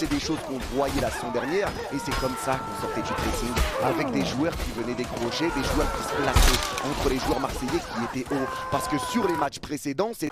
c'est des choses qu'on voyait la saison dernière et c'est comme ça qu'on sortait du pressing avec des joueurs qui venaient décrocher, des joueurs qui se plaçaient entre les joueurs marseillais qui étaient hauts. Parce que sur les matchs précédents, c'est...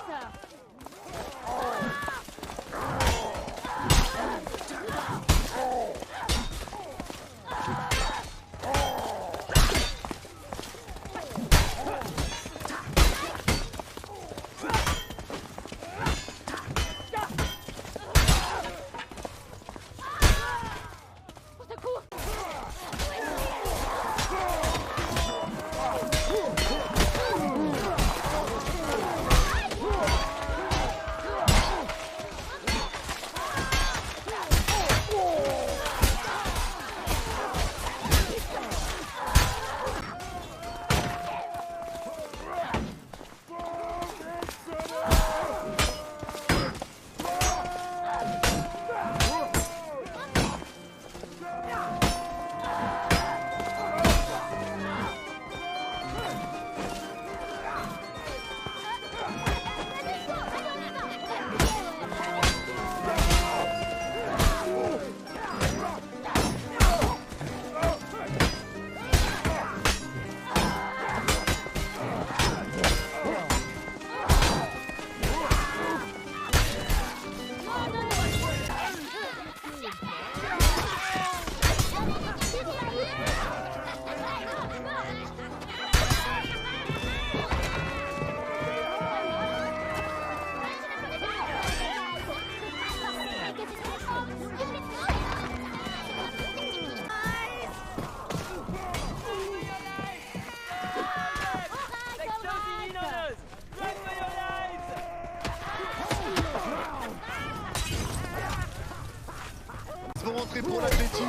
Ils vont rentrer pour l'Atleti.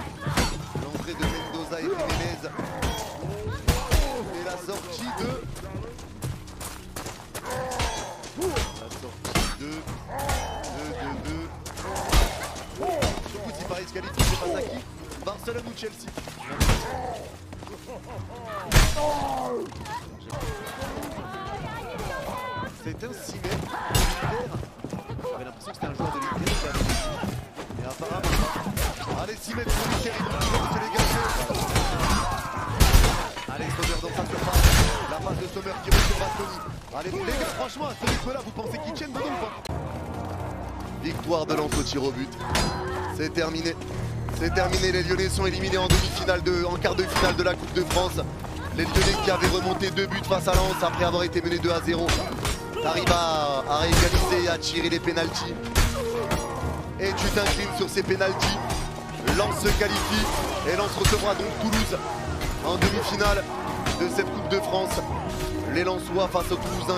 L'entrée de Mendoza et Jiménez. Et la sortie de... La sortie de... 2-2-2. Du coup, si Paris se qualifie, c'est pas ça qui. Barcelone ou Chelsea. C'est un 6 mètres. J'avais l'impression que c'était un joueur de l'Inter. Et apparemment, allez 6 mètres pour l'Inter, il va se dégager. Allez, Sommer dans sa surface. La passe de Sommer qui retourne Bastoni. Allez, les gars, franchement, à ce rythme-là, vous pensez qu'ils tiennent dedans ou pas? Victoire de Lens au tir au but. C'est terminé. C'est terminé, les Lyonnais sont éliminés en en quart de finale de la Coupe de France. Les Lyonnais qui avaient remonté 2 buts face à Lens après avoir été menés 2-0. Arrive à réégaliser et à tirer les pénaltys. Et tu t'inclines sur ces pénaltys. Lens se qualifie et Lens recevra donc Toulouse en demi-finale de cette Coupe de France. Les Lensois face aux Toulousains.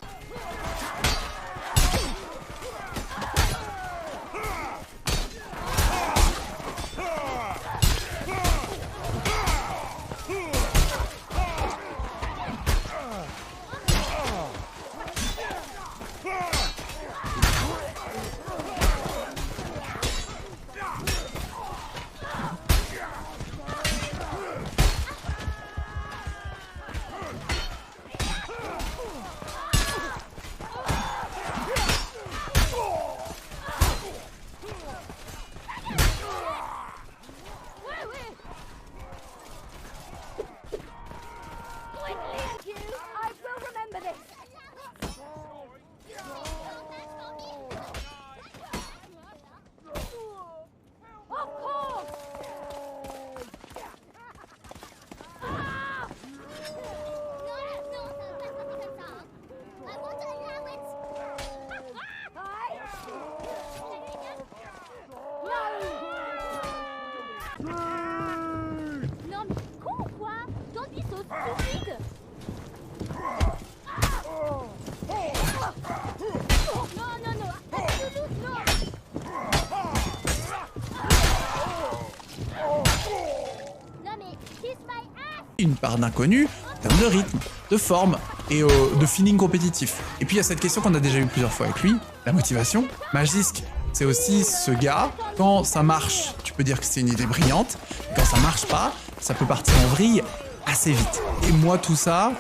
Une part d'inconnu en termes de rythme, de forme et de feeling compétitif. Et puis il y a cette question qu'on a déjà eu plusieurs fois avec lui, la motivation. Magisk, c'est aussi ce gars, quand ça marche, tu peux dire que c'est une idée brillante, et quand ça marche pas, ça peut partir en vrille assez vite. Et moi tout ça,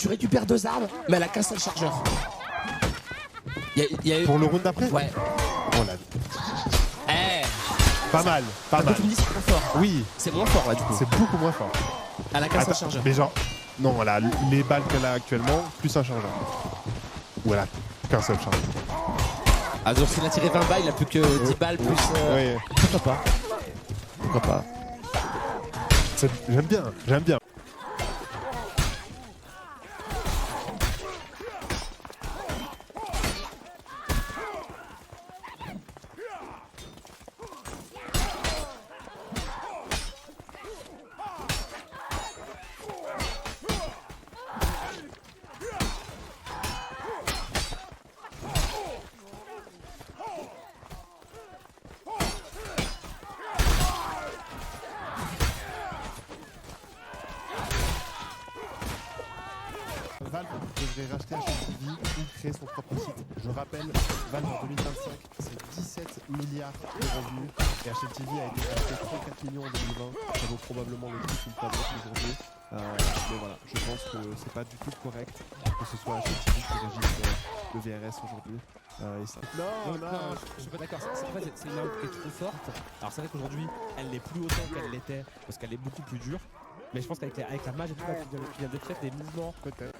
tu récupères 2 armes, mais elle a qu'un seul chargeur. Il y a eu... Pour le round d'après? Ouais. Oh là. Eh. Pas mal, pas mal. Tu me dis c'est moins fort. Oui. C'est moins fort là du coup. C'est beaucoup moins fort. Elle a qu'un seul Attends, chargeur. mais genre, non, voilà, les balles qu'elle a actuellement, plus un chargeur. Ou elle a qu'un seul chargeur. Ah donc s'il a tiré 20 balles, il a plus que 10 balles plus... Oui. Pourquoi pas? Pourquoi pas? J'aime bien, j'aime bien. Valve devrait racheter HLTV ou créer son propre site. Je rappelle, Valve en 2025, c'est 17 milliards de revenus et HLTV a été racheté 34 millions en 2020. Ça vaut probablement le prix qu'il peut avoir aujourd'hui. Mais voilà, je pense que c'est pas du tout correct que ce soit HLTV qui régisse le VRS aujourd'hui. Non, je suis pas d'accord. En fait, c'est une arme qui est trop forte. Alors c'est vrai qu'aujourd'hui, elle n'est plus autant qu'elle l'était parce qu'elle est beaucoup plus dure. Mais je pense qu'avec la mage et tout, qui vient de faire des mouvements. peut-être.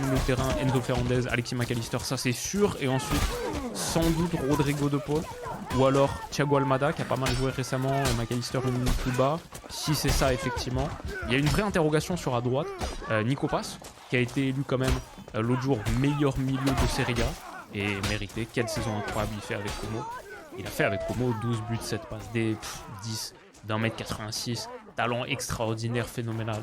Milieu de terrain, Enzo Fernandez, Alexis McAllister, ça c'est sûr. Et ensuite, sans doute Rodrigo de Paul. Ou alors Thiago Almada qui a pas mal joué récemment, McAllister une minute plus bas. Si c'est ça, effectivement. Il y a une vraie interrogation sur à droite. Nico Pass, qui a été élu quand même l'autre jour meilleur milieu de Serie A. Et mérité. Quelle saison incroyable il fait avec Como. Il a fait avec Como 12 buts, 7 passes, des 10 d'1m86. Talent extraordinaire, phénoménal.